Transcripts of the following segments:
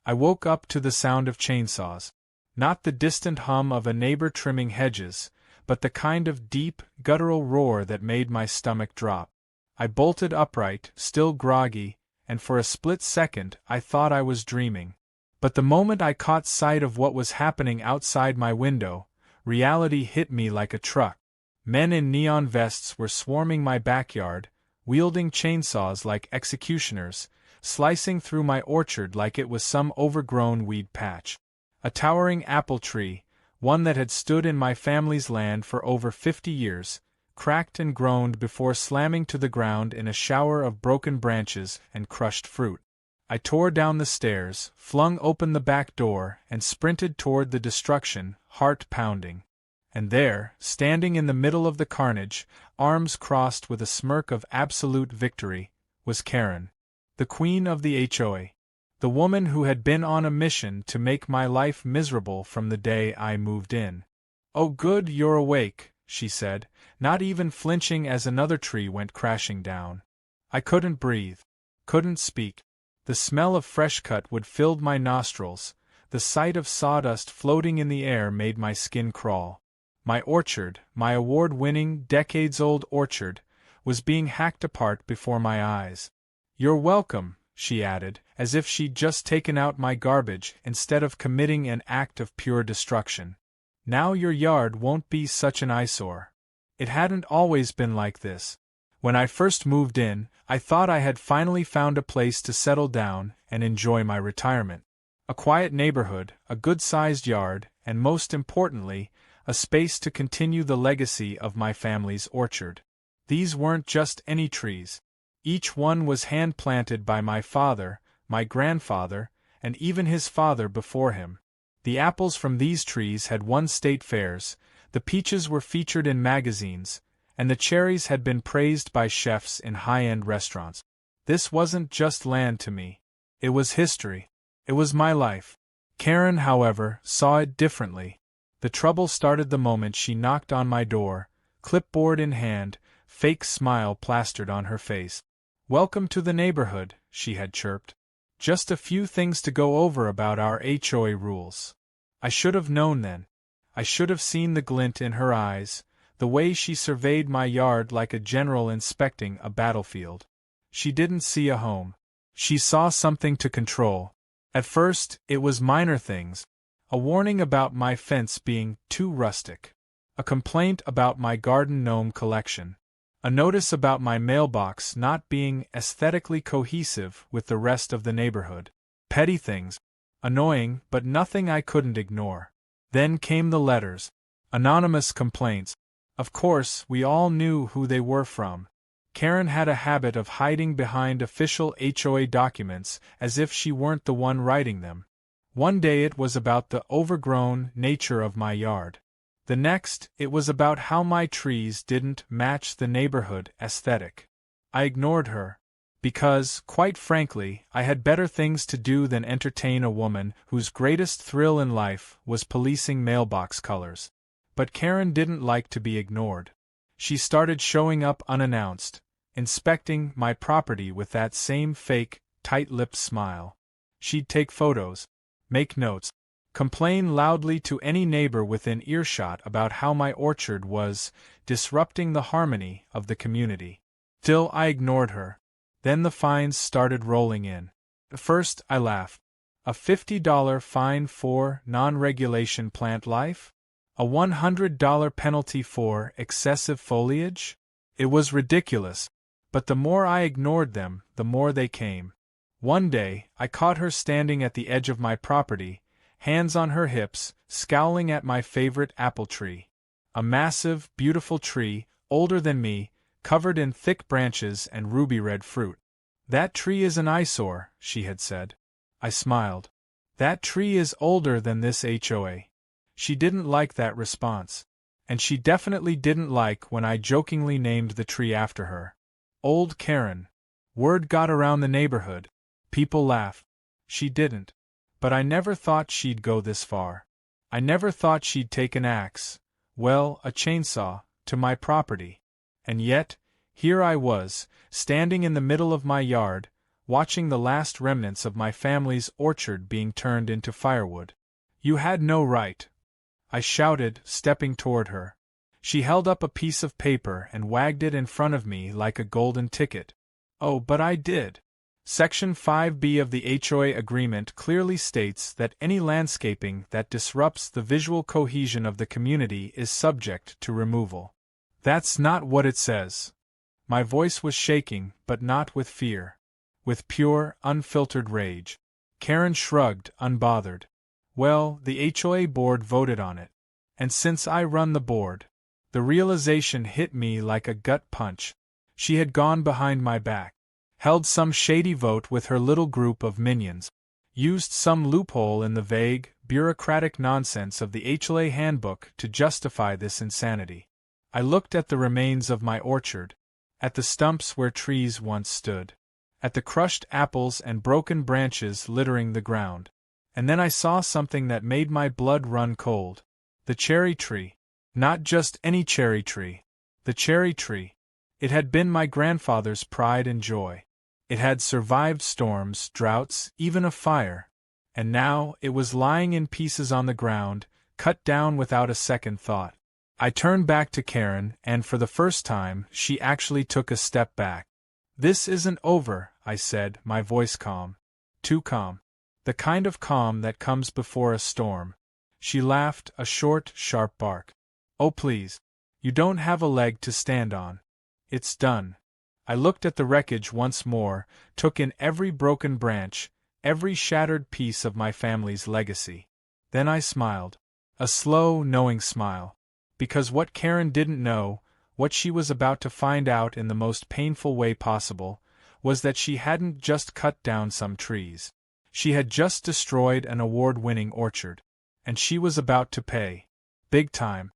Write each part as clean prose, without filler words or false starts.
I woke up to the sound of chainsaws. Not the distant hum of a neighbor trimming hedges, but the kind of deep, guttural roar that made my stomach drop. I bolted upright, still groggy, and for a split second I thought I was dreaming. But the moment I caught sight of what was happening outside my window, reality hit me like a truck. Men in neon vests were swarming my backyard, wielding chainsaws like executioners, slicing through my orchard like it was some overgrown weed patch. A towering apple tree, one that had stood in my family's land for over 50 years, cracked and groaned before slamming to the ground in a shower of broken branches and crushed fruit. I tore down the stairs, flung open the back door, and sprinted toward the destruction, heart pounding. And there, standing in the middle of the carnage, arms crossed with a smirk of absolute victory, was Karen, the queen of the HOA. The woman who had been on a mission to make my life miserable from the day I moved in. "Oh good, you're awake," she said, not even flinching as another tree went crashing down. I couldn't breathe, couldn't speak. The smell of fresh cut wood filled my nostrils, the sight of sawdust floating in the air made my skin crawl. My orchard, my award-winning, decades-old orchard, was being hacked apart before my eyes. "You're welcome," she added, as if she'd just taken out my garbage instead of committing an act of pure destruction. "Now your yard won't be such an eyesore." It hadn't always been like this. When I first moved in, I thought I had finally found a place to settle down and enjoy my retirement. A quiet neighborhood, a good-sized yard, and most importantly, a space to continue the legacy of my family's orchard. These weren't just any trees. Each one was hand-planted by my father, my grandfather, and even his father before him. The apples from these trees had won state fairs, the peaches were featured in magazines, and the cherries had been praised by chefs in high-end restaurants. This wasn't just land to me. It was history. It was my life. Karen, however, saw it differently. The trouble started the moment she knocked on my door, clipboard in hand, fake smile plastered on her face. "Welcome to the neighborhood," she had chirped. "Just a few things to go over about our HOA rules." I should have known then. I should have seen the glint in her eyes, the way she surveyed my yard like a general inspecting a battlefield. She didn't see a home. She saw something to control. At first, it was minor things. A warning about my fence being too rustic. A complaint about my garden gnome collection. A notice about my mailbox not being aesthetically cohesive with the rest of the neighborhood. Petty things. Annoying, but nothing I couldn't ignore. Then came the letters. Anonymous complaints. Of course, we all knew who they were from. Karen had a habit of hiding behind official HOA documents as if she weren't the one writing them. One day it was about the overgrown nature of my yard. The next, it was about how my trees didn't match the neighborhood aesthetic. I ignored her. Because, quite frankly, I had better things to do than entertain a woman whose greatest thrill in life was policing mailbox colors. But Karen didn't like to be ignored. She started showing up unannounced, inspecting my property with that same fake, tight-lipped smile. She'd take photos, make notes, complain loudly to any neighbor within earshot about how my orchard was disrupting the harmony of the community. Still, I ignored her. Then the fines started rolling in. At first, I laughed. A $50 fine for non-regulation plant life? A $100 penalty for excessive foliage? It was ridiculous, but the more I ignored them, the more they came. One day, I caught her standing at the edge of my property, hands on her hips, scowling at my favorite apple tree. A massive, beautiful tree, older than me, covered in thick branches and ruby-red fruit. "That tree is an eyesore," she had said. I smiled. "That tree is older than this HOA." She didn't like that response. And she definitely didn't like when I jokingly named the tree after her. Old Karen. Word got around the neighborhood. People laughed. She didn't. But I never thought she'd go this far. I never thought she'd take an axe, well, a chainsaw, to my property. And yet, here I was, standing in the middle of my yard, watching the last remnants of my family's orchard being turned into firewood. "You had no right," I shouted, stepping toward her. She held up a piece of paper and wagged it in front of me like a golden ticket. "Oh, but I did. Section 5B of the HOA agreement clearly states that any landscaping that disrupts the visual cohesion of the community is subject to removal." "That's not what it says." My voice was shaking, but not with fear. With pure, unfiltered rage. Karen shrugged, unbothered. "Well, the HOA board voted on it. And since I run the board..." The realization hit me like a gut punch. She had gone behind my back. Held some shady vote with her little group of minions. Used some loophole in the vague, bureaucratic nonsense of the HOA handbook to justify this insanity. I looked at the remains of my orchard. At the stumps where trees once stood. At the crushed apples and broken branches littering the ground. And then I saw something that made my blood run cold. The cherry tree. Not just any cherry tree. The cherry tree. It had been my grandfather's pride and joy. It had survived storms, droughts, even a fire. And now it was lying in pieces on the ground, cut down without a second thought. I turned back to Karen, and for the first time, she actually took a step back. "This isn't over," I said, my voice calm. Too calm. The kind of calm that comes before a storm. She laughed, a short, sharp bark. "Oh please. You don't have a leg to stand on. It's done." I looked at the wreckage once more, took in every broken branch, every shattered piece of my family's legacy. Then I smiled. A slow, knowing smile. Because what Karen didn't know, what she was about to find out in the most painful way possible, was that she hadn't just cut down some trees. She had just destroyed an award-winning orchard. And she was about to pay. Big time.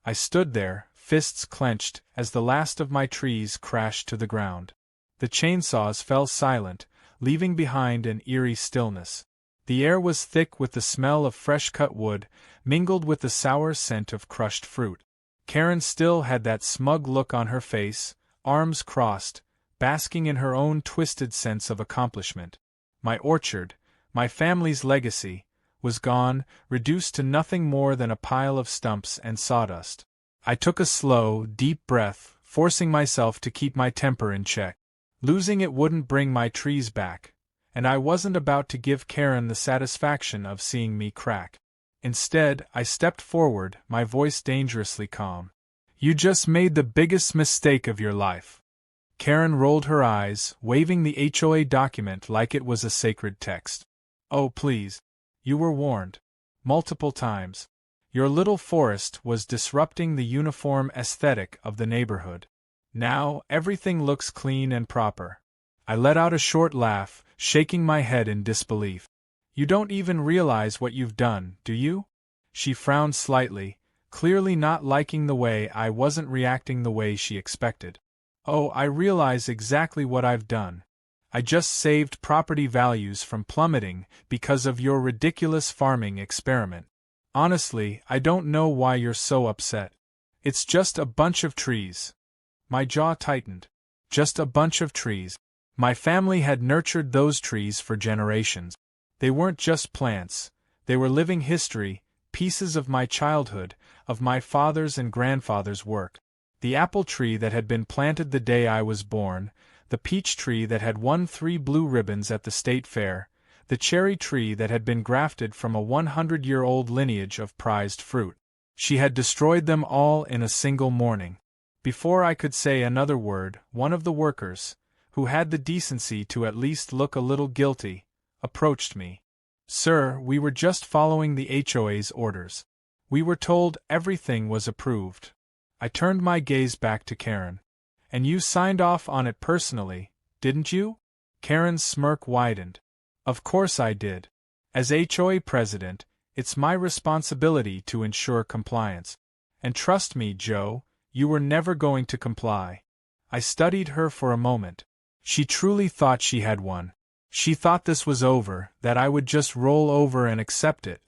I stood there, fists clenched, as the last of my trees crashed to the ground. The chainsaws fell silent, leaving behind an eerie stillness. The air was thick with the smell of fresh-cut wood, mingled with the sour scent of crushed fruit. Karen still had that smug look on her face, arms crossed, basking in her own twisted sense of accomplishment. My orchard, my family's legacy, was gone, reduced to nothing more than a pile of stumps and sawdust. I took a slow, deep breath, forcing myself to keep my temper in check. Losing it wouldn't bring my trees back, and I wasn't about to give Karen the satisfaction of seeing me crack. Instead, I stepped forward, my voice dangerously calm. "You just made the biggest mistake of your life." Karen rolled her eyes, waving the HOA document like it was a sacred text. "Oh please. You were warned. Multiple times. Your little forest was disrupting the uniform aesthetic of the neighborhood. Now, everything looks clean and proper." I let out a short laugh, shaking my head in disbelief. "You don't even realize what you've done, do you?" She frowned slightly, clearly not liking the way I wasn't reacting the way she expected. "Oh, I realize exactly what I've done. I just saved property values from plummeting because of your ridiculous farming experiment. Honestly, I don't know why you're so upset. It's just a bunch of trees." My jaw tightened. Just a bunch of trees. My family had nurtured those trees for generations. They weren't just plants. They were living history, pieces of my childhood, of my father's and grandfather's work. The apple tree that had been planted the day I was born, the peach tree that had won 3 blue ribbons at the state fair, the cherry tree that had been grafted from a 100-year-old lineage of prized fruit. She had destroyed them all in a single morning. Before I could say another word, one of the workers, who had the decency to at least look a little guilty, approached me. "Sir, we were just following the HOA's orders. We were told everything was approved." I turned my gaze back to Karen. "And you signed off on it personally, didn't you?" Karen's smirk widened. "Of course I did. As HOA president, it's my responsibility to ensure compliance. And trust me, Joe, you were never going to comply." I studied her for a moment. She truly thought she had won. She thought this was over, that I would just roll over and accept it.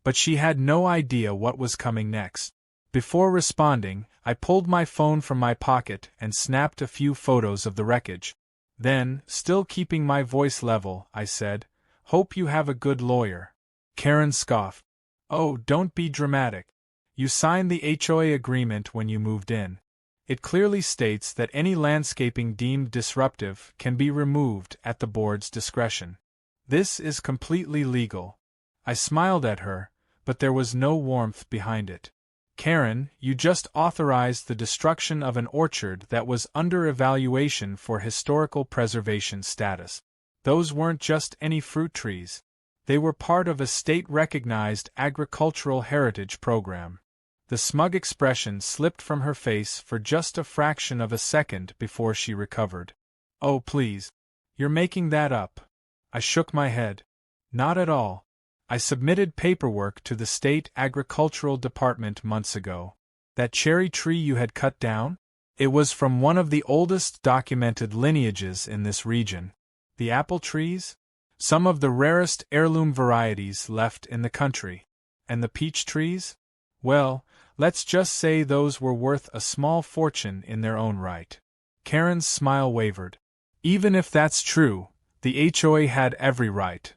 But she had no idea what was coming next. Before responding, I pulled my phone from my pocket and snapped a few photos of the wreckage. Then, still keeping my voice level, I said, "Hope you have a good lawyer." Karen scoffed. "Oh, don't be dramatic. You signed the HOA agreement when you moved in. It clearly states that any landscaping deemed disruptive can be removed at the board's discretion. This is completely legal." I smiled at her, but there was no warmth behind it. "Karen, you just authorized the destruction of an orchard that was under evaluation for historical preservation status. Those weren't just any fruit trees. They were part of a state-recognized agricultural heritage program." The smug expression slipped from her face for just a fraction of a second before she recovered. "Oh, please. You're making that up." I shook my head. "Not at all. I submitted paperwork to the state agricultural department months ago. That cherry tree you had cut down? It was from one of the oldest documented lineages in this region. The apple trees? Some of the rarest heirloom varieties left in the country. And the peach trees? Well, let's just say those were worth a small fortune in their own right." Karen's smile wavered. "Even if that's true, the HOA had every right."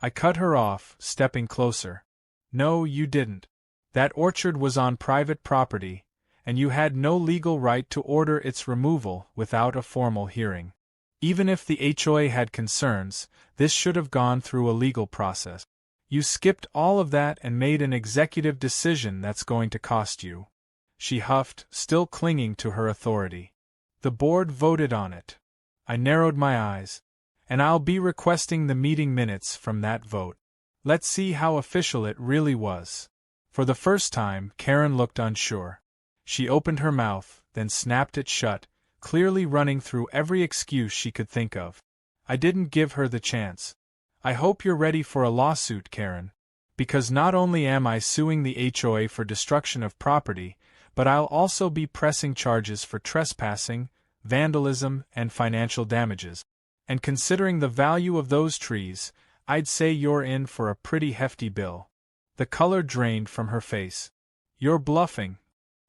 I cut her off, stepping closer. "No, you didn't. That orchard was on private property, and you had no legal right to order its removal without a formal hearing. Even if the HOA had concerns, this should have gone through a legal process. You skipped all of that and made an executive decision that's going to cost you." She huffed, still clinging to her authority. "The board voted on it." I narrowed my eyes. "And I'll be requesting the meeting minutes from that vote. Let's see how official it really was." For the first time, Karen looked unsure. She opened her mouth, then snapped it shut, clearly running through every excuse she could think of. I didn't give her the chance. "I hope you're ready for a lawsuit, Karen. Because not only am I suing the HOA for destruction of property, but I'll also be pressing charges for trespassing, vandalism, and financial damages. And considering the value of those trees, I'd say you're in for a pretty hefty bill." The color drained from her face. "You're bluffing."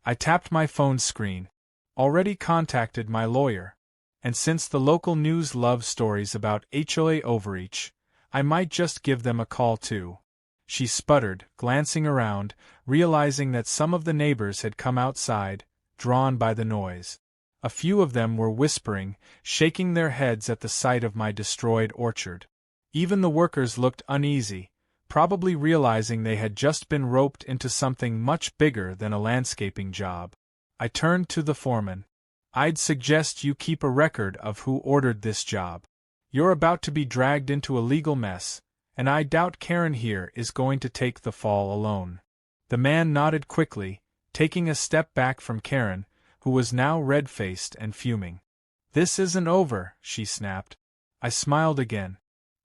I tapped my phone screen. "Already contacted my lawyer. And since the local news loves stories about HOA overreach, I might just give them a call too." She sputtered, glancing around, realizing that some of the neighbors had come outside, drawn by the noise. A few of them were whispering, shaking their heads at the sight of my destroyed orchard. Even the workers looked uneasy, probably realizing they had just been roped into something much bigger than a landscaping job. I turned to the foreman. "I'd suggest you keep a record of who ordered this job. You're about to be dragged into a legal mess, and I doubt Karen here is going to take the fall alone." The man nodded quickly, taking a step back from Karen, who was now red-faced and fuming. "This isn't over," she snapped. I smiled again.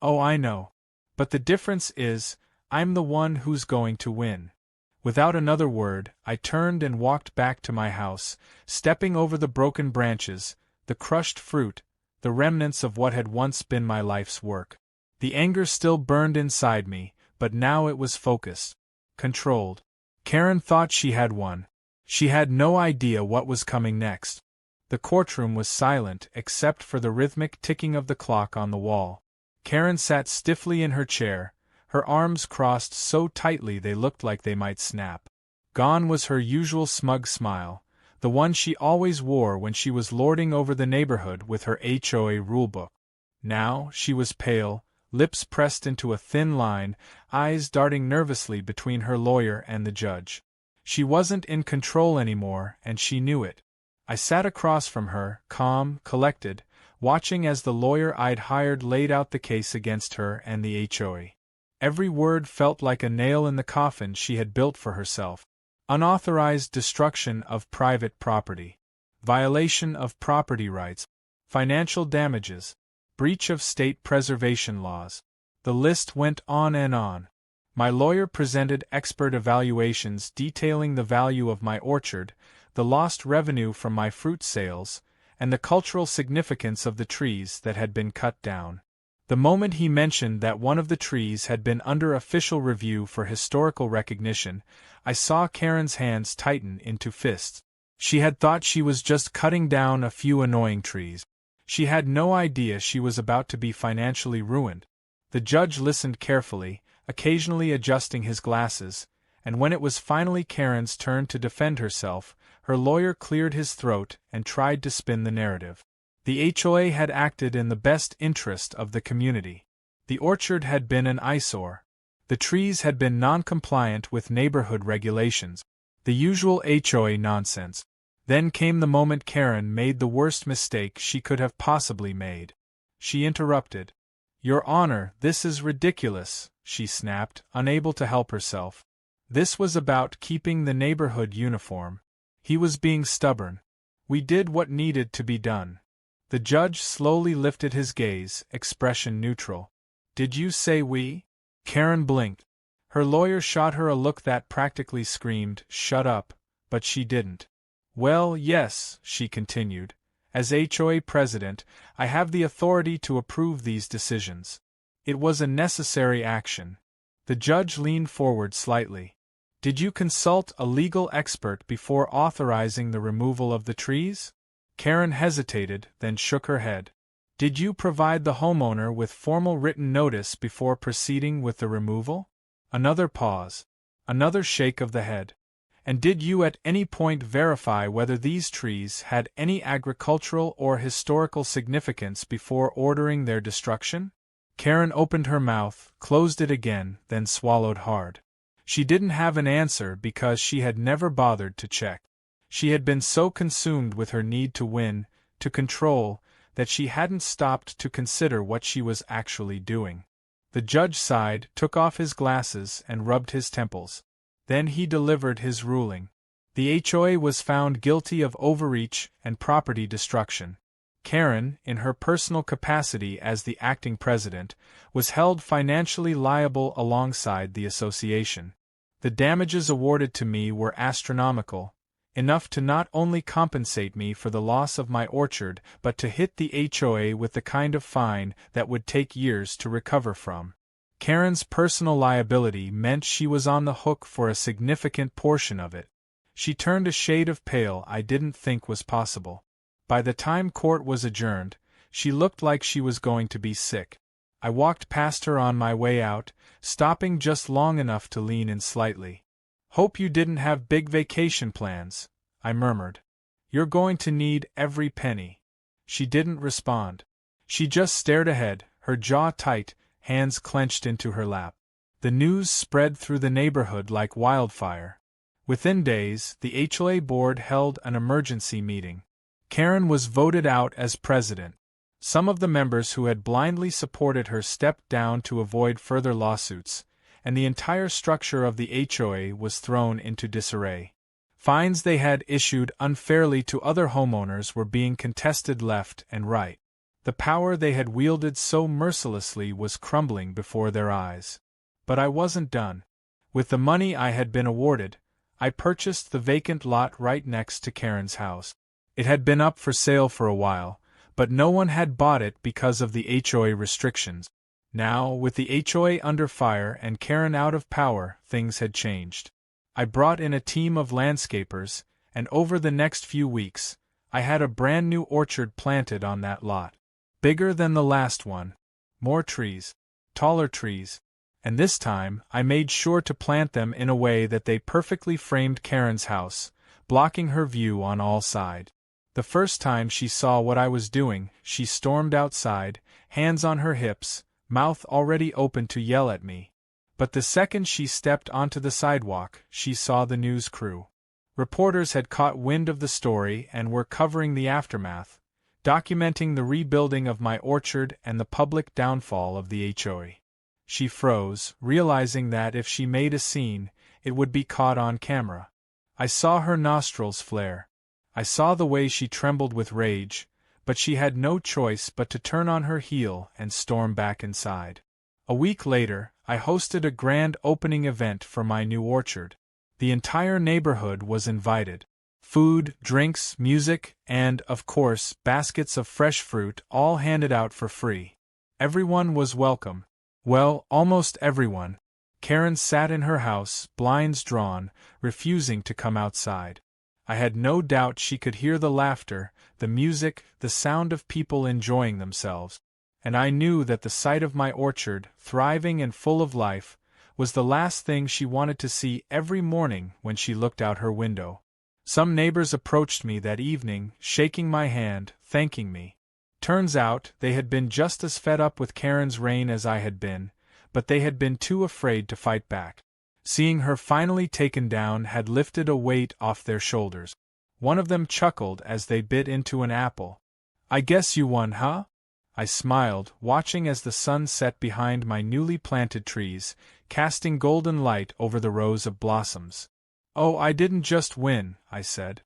"Oh, I know. But the difference is, I'm the one who's going to win." Without another word, I turned and walked back to my house, stepping over the broken branches, the crushed fruit, the remnants of what had once been my life's work. The anger still burned inside me, but now it was focused, controlled. Karen thought she had won. She had no idea what was coming next. The courtroom was silent except for the rhythmic ticking of the clock on the wall. Karen sat stiffly in her chair, her arms crossed so tightly they looked like they might snap. Gone was her usual smug smile, the one she always wore when she was lording over the neighborhood with her HOA rulebook. Now she was pale, lips pressed into a thin line, eyes darting nervously between her lawyer and the judge. She wasn't in control anymore, and she knew it. I sat across from her, calm, collected, watching as the lawyer I'd hired laid out the case against her and the HOA. Every word felt like a nail in the coffin she had built for herself. Unauthorized destruction of private property. Violation of property rights. Financial damages. Breach of state preservation laws. The list went on and on. My lawyer presented expert evaluations detailing the value of my orchard, the lost revenue from my fruit sales, and the cultural significance of the trees that had been cut down. The moment he mentioned that one of the trees had been under official review for historical recognition, I saw Karen's hands tighten into fists. She had thought she was just cutting down a few annoying trees. She had no idea she was about to be financially ruined. The judge listened carefully, occasionally adjusting his glasses, and when it was finally Karen's turn to defend herself, her lawyer cleared his throat and tried to spin the narrative. The HOA had acted in the best interest of the community. The orchard had been an eyesore. The trees had been non-compliant with neighborhood regulations. The usual HOA nonsense. Then came the moment Karen made the worst mistake she could have possibly made. She interrupted. "Your Honor, this is ridiculous," she snapped, unable to help herself. This was about keeping the neighborhood uniform. He was being stubborn. We did what needed to be done. The judge slowly lifted his gaze, expression neutral. "Did you say we?" Karen blinked. Her lawyer shot her a look that practically screamed, "Shut up," but she didn't. "Well, yes," she continued. "As HOA president, I have the authority to approve these decisions. It was a necessary action." The judge leaned forward slightly. "Did you consult a legal expert before authorizing the removal of the trees?" Karen hesitated, then shook her head. "Did you provide the homeowner with formal written notice before proceeding with the removal?" Another pause. Another shake of the head. "And did you at any point verify whether these trees had any agricultural or historical significance before ordering their destruction?" Karen opened her mouth, closed it again, then swallowed hard. She didn't have an answer because she had never bothered to check. She had been so consumed with her need to win, to control, that she hadn't stopped to consider what she was actually doing. The judge sighed, took off his glasses, and rubbed his temples. Then he delivered his ruling. The HOA was found guilty of overreach and property destruction. Karen, in her personal capacity as the acting president, was held financially liable alongside the association. The damages awarded to me were astronomical, enough to not only compensate me for the loss of my orchard but to hit the HOA with the kind of fine that would take years to recover from. Karen's personal liability meant she was on the hook for a significant portion of it. She turned a shade of pale I didn't think was possible. By the time court was adjourned, she looked like she was going to be sick. I walked past her on my way out, stopping just long enough to lean in slightly. "Hope you didn't have big vacation plans," I murmured. "You're going to need every penny." She didn't respond. She just stared ahead, her jaw tight, hands clenched into her lap. The news spread through the neighborhood like wildfire. Within days, the HOA board held an emergency meeting. Karen was voted out as president. Some of the members who had blindly supported her stepped down to avoid further lawsuits, and the entire structure of the HOA was thrown into disarray. Fines they had issued unfairly to other homeowners were being contested left and right. The power they had wielded so mercilessly was crumbling before their eyes. But I wasn't done. With the money I had been awarded, I purchased the vacant lot right next to Karen's house. It had been up for sale for a while, but no one had bought it because of the HOA restrictions. Now, with the HOA under fire and Karen out of power, things had changed. I brought in a team of landscapers, and over the next few weeks, I had a brand new orchard planted on that lot. Bigger than the last one. More trees. Taller trees. And this time, I made sure to plant them in a way that they perfectly framed Karen's house, blocking her view on all sides. The first time she saw what I was doing, she stormed outside, hands on her hips, mouth already open to yell at me. But the second she stepped onto the sidewalk, she saw the news crew. Reporters had caught wind of the story and were covering the aftermath, documenting the rebuilding of my orchard and the public downfall of the HOA. She froze, realizing that if she made a scene, it would be caught on camera. I saw her nostrils flare. I saw the way she trembled with rage, but she had no choice but to turn on her heel and storm back inside. A week later, I hosted a grand opening event for my new orchard. The entire neighborhood was invited. Food, drinks, music, and, of course, baskets of fresh fruit all handed out for free. Everyone was welcome. Well, almost everyone. Karen sat in her house, blinds drawn, refusing to come outside. I had no doubt she could hear the laughter, the music, the sound of people enjoying themselves. And I knew that the sight of my orchard, thriving and full of life, was the last thing she wanted to see every morning when she looked out her window. Some neighbors approached me that evening, shaking my hand, thanking me. Turns out, they had been just as fed up with Karen's reign as I had been, but they had been too afraid to fight back. Seeing her finally taken down had lifted a weight off their shoulders. One of them chuckled as they bit into an apple. "I guess you won, huh?" I smiled, watching as the sun set behind my newly planted trees, casting golden light over the rows of blossoms. "Oh, I didn't just win," I said.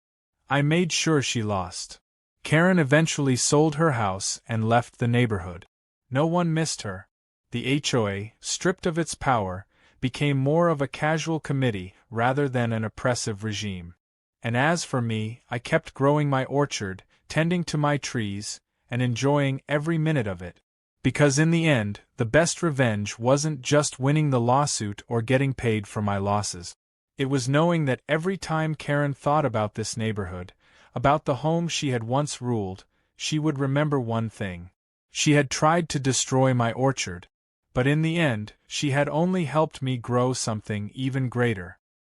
"I made sure she lost." Karen eventually sold her house and left the neighborhood. No one missed her. The HOA, stripped of its power, became more of a casual committee rather than an oppressive regime. And as for me, I kept growing my orchard, tending to my trees, and enjoying every minute of it. Because in the end, the best revenge wasn't just winning the lawsuit or getting paid for my losses. It was knowing that every time Karen thought about this neighborhood, about the home she had once ruled, she would remember one thing. She had tried to destroy my orchard, but in the end, she had only helped me grow something even greater.